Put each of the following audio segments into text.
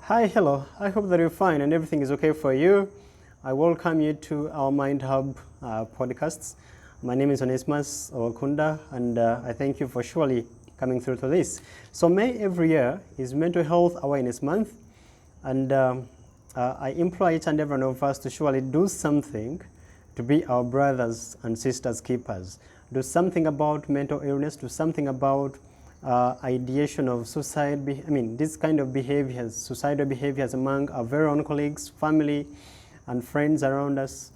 Hi, hello. I hope that you're fine and everything is okay for you. I welcome you to our Mind Hub podcasts. My name is Onesmus Owakunda, and I thank you for surely coming through to this. So May every year is Mental Health Awareness Month, and I implore each and every one of us to surely do something to be our brothers and sisters keepers. Do something about mental illness, do something about ideation of suicide, this kind of behaviors, suicidal behaviors among our very own colleagues, family, and friends around us.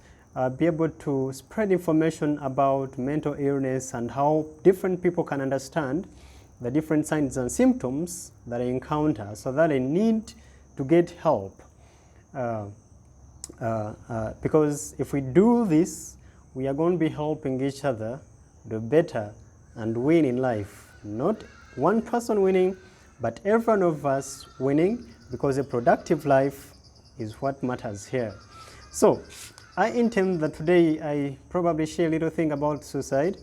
Be able to spread information about mental illness and how different people can understand the different signs and symptoms that they encounter so that they need to get help. Because if we do this, we are going to be helping each other do better and win in life. Not one person winning, but every one of us winning, because a productive life is what matters here. So I intend that today I probably share a little thing about suicide.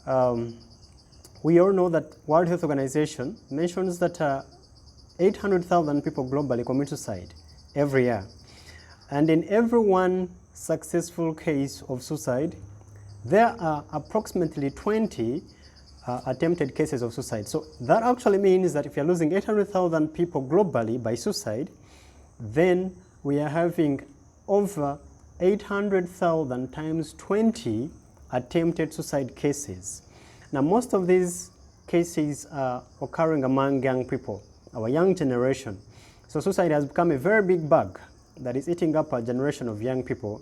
We all know that World Health Organization mentions that 800,000 people globally commit suicide every year. And in every one successful case of suicide, there are approximately 20 attempted cases of suicide. So that actually means that if you're losing 800,000 people globally by suicide, then we are having over 800,000 times 20 attempted suicide cases. Now, most of these cases are occurring among young people, our young generation. So suicide has become a very big bug that is eating up a generation of young people.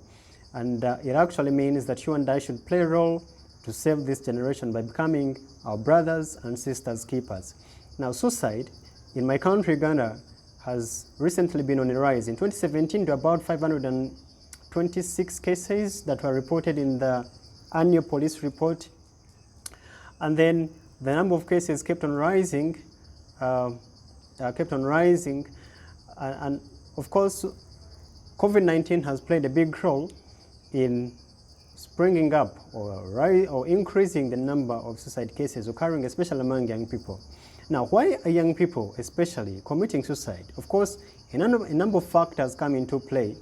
And it actually means that you and I should play a role to save this generation by becoming our brothers and sisters keepers. Now, suicide in my country, Uganda, has recently been on a rise. In 2017, to about 526 cases that were reported in the annual police report. And then the number of cases kept on rising, and of course, COVID-19 has played a big role in springing up or increasing the number of suicide cases occurring, especially among young people. Now, why are young people especially committing suicide? Of course, a number of factors come into play.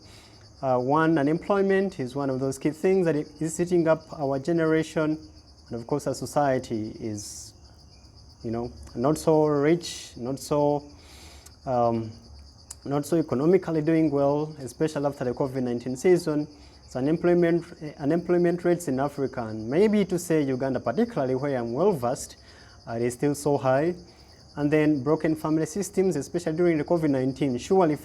One, unemployment is one of those key things that is eating up our generation. And of course, our society is, not so rich, not so economically doing well, especially after the COVID-19 season. So unemployment rates in Africa, and maybe to say Uganda particularly, where I'm well versed, is still so high. And then broken family systems, especially during the COVID-19. Surely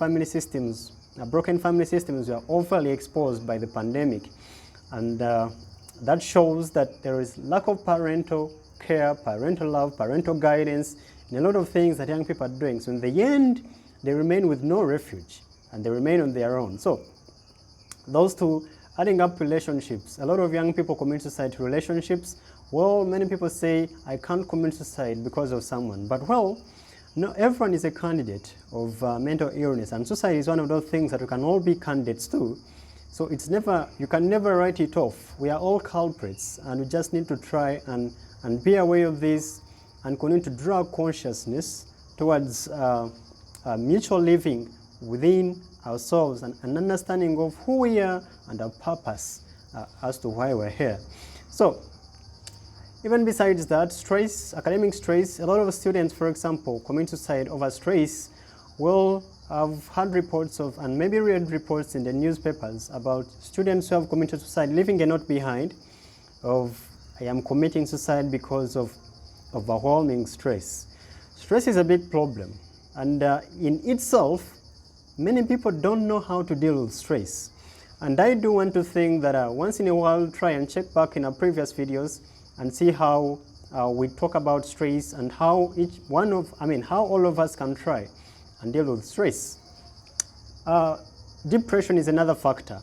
broken family systems were overly exposed by the pandemic. And that shows that there is lack of parental care, parental love, parental guidance, and a lot of things that young people are doing. So in the end, they remain with no refuge, and they remain on their own. So those two, adding up relationships. A lot of young people commit suicide to relationships. Well, many people say, I can't commit suicide because of someone. But well, no, everyone is a candidate of mental illness, and suicide is one of those things that we can all be candidates to. So you can never write it off. We are all culprits, and we just need to try and be aware of this and continue to draw consciousness towards mutual living within ourselves and an understanding of who we are and our purpose as to why we're here. So even besides that, stress, academic stress, a lot of students, for example, commit suicide over stress. Well, I've had reports of, and maybe read reports in the newspapers about students who have committed suicide, leaving a note behind of, I am committing suicide because of overwhelming stress. Stress is a big problem, and in itself, many people don't know how to deal with stress. And I do want to think that once in a while, try and check back in our previous videos and see how we talk about stress and how how all of us can try and deal with stress. Depression is another factor.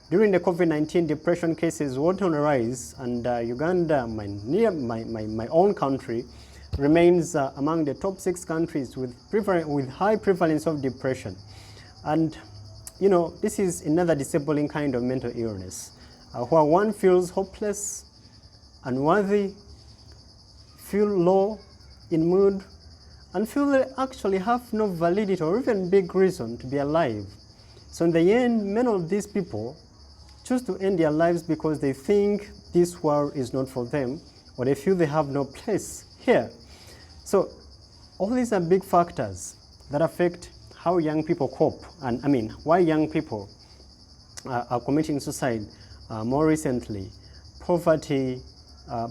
During the COVID-19, depression cases went on a rise, and Uganda, my own country, remains among the top 6 countries with high prevalence of depression. And this is another disabling kind of mental illness, where one feels hopeless, unworthy, feel low in mood, and feel they actually have no validity or even big reason to be alive. So in the end, many of these people choose to end their lives because they think this world is not for them, or they feel they have no place here. So all these are big factors that affect how young people cope, and why young people are committing suicide more recently. Poverty,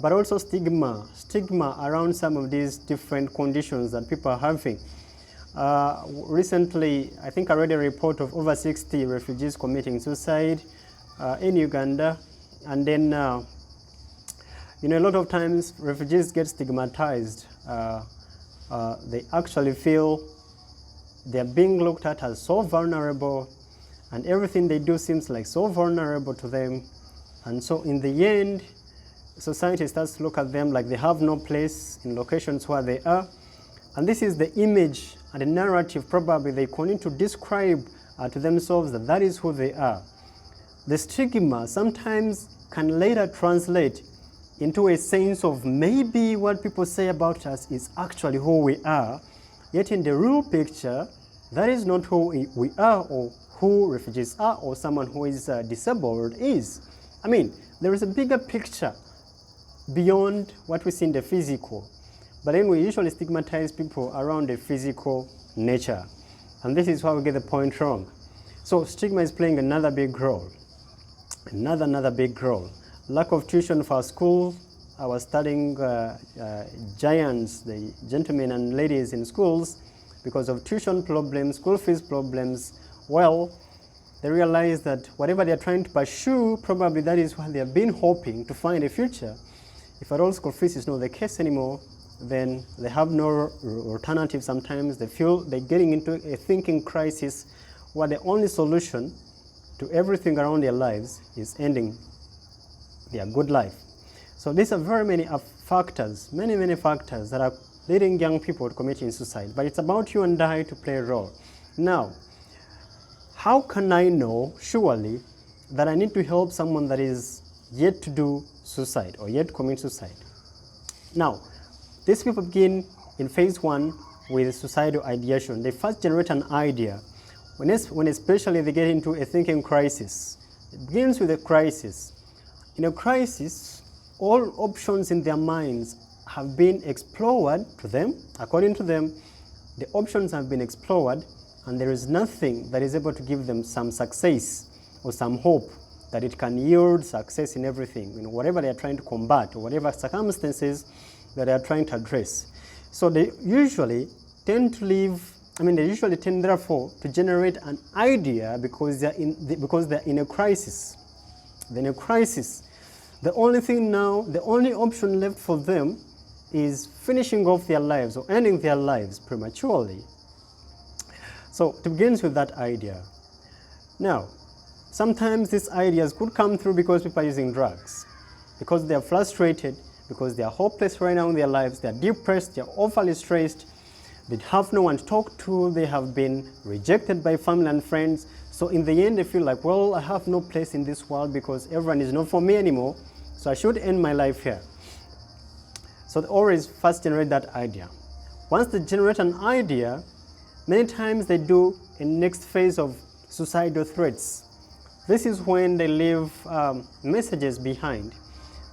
but also stigma around some of these different conditions that people are having. Recently, I think I read a report of over 60 refugees committing suicide in Uganda, and then a lot of times refugees get stigmatized. They actually feel they're being looked at as so vulnerable, and everything they do seems like so vulnerable to them. And so in the end, society starts to look at them like they have no place in locations where they are. And this is the image and the narrative probably they continue to describe to themselves, that is who they are. The stigma sometimes can later translate into a sense of maybe what people say about us is actually who we are, yet in the real picture, that is not who we are, or who refugees are, or someone who is disabled is. There is a bigger picture beyond what we see in the physical, but then we usually stigmatize people around the physical nature, and this is why we get the point wrong. So stigma is playing another big role. Another big role. Lack of tuition for our school. I was studying giants, the gentlemen and ladies in schools, because of tuition problems, school fees problems. Well, they realize that whatever they're trying to pursue, probably that is what they have been hoping to find a future. If at all school fees is not the case anymore, then they have no alternative sometimes. They feel they're getting into a thinking crisis where the only solution to everything around their lives is ending their good life. So these are very many factors, many factors that are leading young people to committing suicide. But it's about you and I to play a role. Now, how can I know, surely, that I need to help someone that is yet to do suicide or yet to commit suicide? Now, these people begin in phase 1 with suicidal ideation. They first generate an idea. When especially they get into a thinking crisis, it begins with a crisis. In a crisis, all options in their minds have been explored to them. According to them, the options have been explored, and there is nothing that is able to give them some success or some hope that it can yield success in everything, whatever they are trying to combat or whatever circumstances that they are trying to address. So they usually tend to therefore to generate an idea because they're in a crisis. Then a crisis. The only thing now, the only option left for them is finishing off their lives or ending their lives prematurely. So it begins with that idea. Now, sometimes these ideas could come through because people are using drugs, because they are frustrated, because they are hopeless right now in their lives, they are depressed, they are overly stressed, they have no one to talk to, they have been rejected by family and friends. So in the end, they feel like, well, I have no place in this world because everyone is not for me anymore, so I should end my life here. So they always first generate that idea. Once they generate an idea, many times they do a next phase of suicidal threats. This is when they leave messages behind,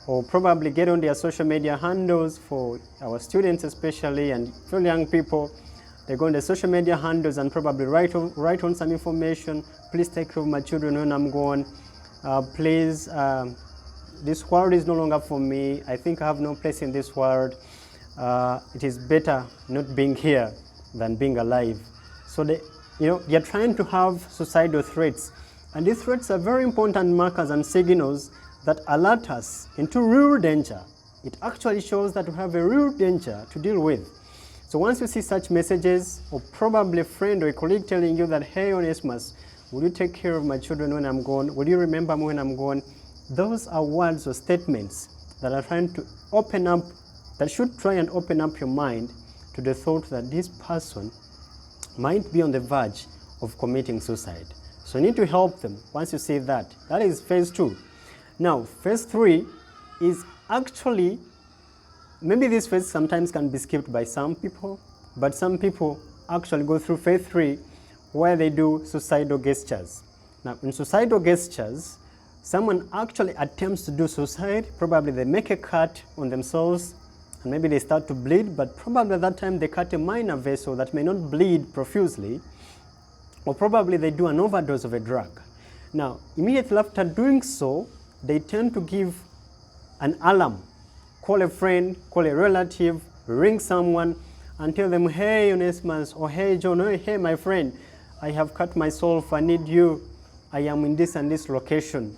or probably get on their social media handles. For our students especially, and for young people, they go on their social media handles and probably write on some information. Please take care of my children when I'm gone. Please, this world is no longer for me. I think I have no place in this world. It is better not being here than being alive. So they're trying to have suicidal threats. And these threats are very important markers and signals that alert us into real danger. It actually shows that we have a real danger to deal with. So once you see such messages, or probably a friend or a colleague telling you that, hey, Onesimus, will you take care of my children when I'm gone? Will you remember me when I'm gone? Those are words or statements that are trying to open up, that should try and open up your mind to the thought that this person might be on the verge of committing suicide. So you need to help them once you see that. That is phase 2. Now, phase 3 is actually, maybe this phase sometimes can be skipped by some people, but some people actually go through phase 3 where they do suicidal gestures. Now, in suicidal gestures, someone actually attempts to do suicide. Probably they make a cut on themselves and maybe they start to bleed, but probably at that time they cut a minor vessel that may not bleed profusely, or probably they do an overdose of a drug. Now, immediately after doing so, they tend to give an alarm, call a friend, call a relative, ring someone and tell them, hey Onesimus, or hey John, or hey my friend, I have cut myself, I need you, I am in this and this location.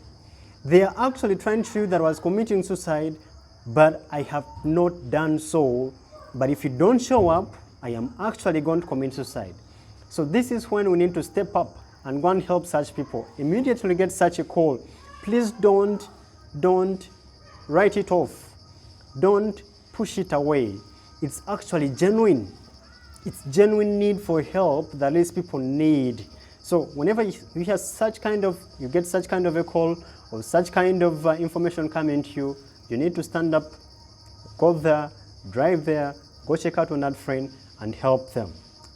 They are actually trying to show you that I was committing suicide, but I have not done so. But if you don't show up, I am actually going to commit suicide. So this is when we need to step up and go and help such people. Immediately get such a call, please don't write it off. Don't push it away. It's actually genuine. It's genuine need for help that these people need. So whenever you hear such kind of, you get such kind of a call or such kind of information coming to you, you need to stand up, go there, drive there, go check out on that friend and help them.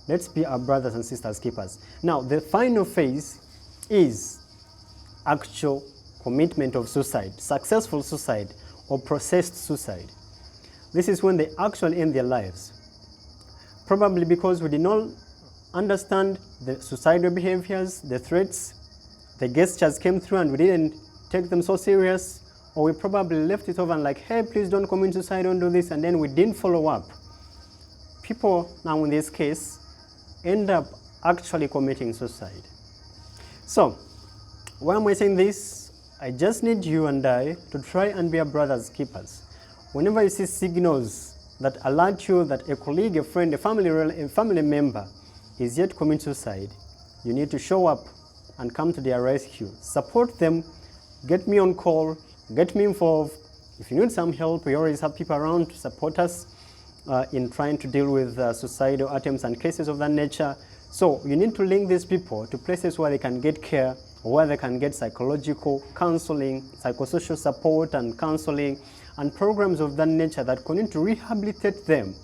Let's be our brothers and sisters keepers. Now, the final phase is actual commitment of suicide, successful suicide or processed suicide. This is when they actually end their lives. Probably because we did not understand the suicidal behaviors, the threats, the gestures came through and we didn't take them so serious, or we probably left it over and like, hey, please don't commit suicide, don't do this, and then we didn't follow up. People now in this case end up actually committing suicide. So, why am I saying this? I just need you and I to try and be our brothers keepers. Whenever you see signals that alert you that a colleague, a friend, a family member is yet committing suicide, you need to show up and come to their rescue. Support them, get me on call, get me involved. If you need some help, we always have people around to support us in trying to deal with suicidal attempts and cases of that nature. So you need to link these people to places where they can get care, or where they can get psychological counseling, psychosocial support and counseling, and programs of that nature that continue to rehabilitate them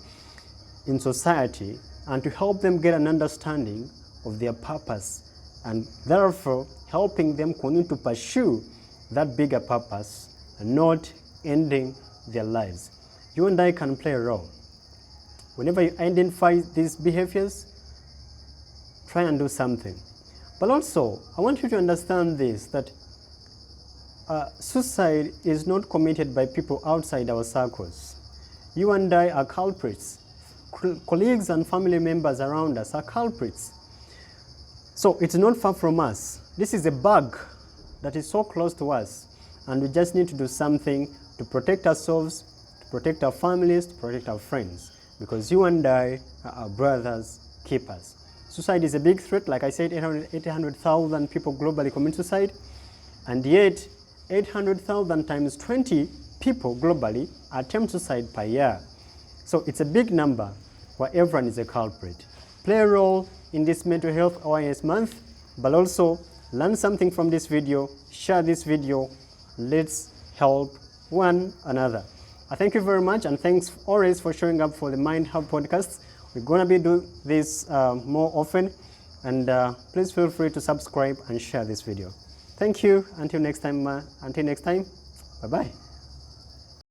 in society and to help them get an understanding of their purpose, and therefore helping them continue to pursue that bigger purpose and not ending their lives. You and I can play a role. Whenever you identify these behaviors, try and do something. But also, I want you to understand this, that suicide is not committed by people outside our circles. You and I are culprits. Colleagues and family members around us are culprits. So it's not far from us. This is a bug that is so close to us, and we just need to do something to protect ourselves, to protect our families, to protect our friends, because you and I are our brothers keepers. Suicide is a big threat. Like I said, 800,000 people globally commit suicide, and yet 800,000 times 20 people globally attempt suicide per year. So it's a big number where everyone is a culprit. Play a role in this mental health awareness month, but also learn something from this video, share this video, let's help one another. I thank you very much, and thanks always for showing up for the Mind Hub podcast. We're going to be doing this more often, and please feel free to subscribe and share this video. Thank you. Until next time, bye-bye.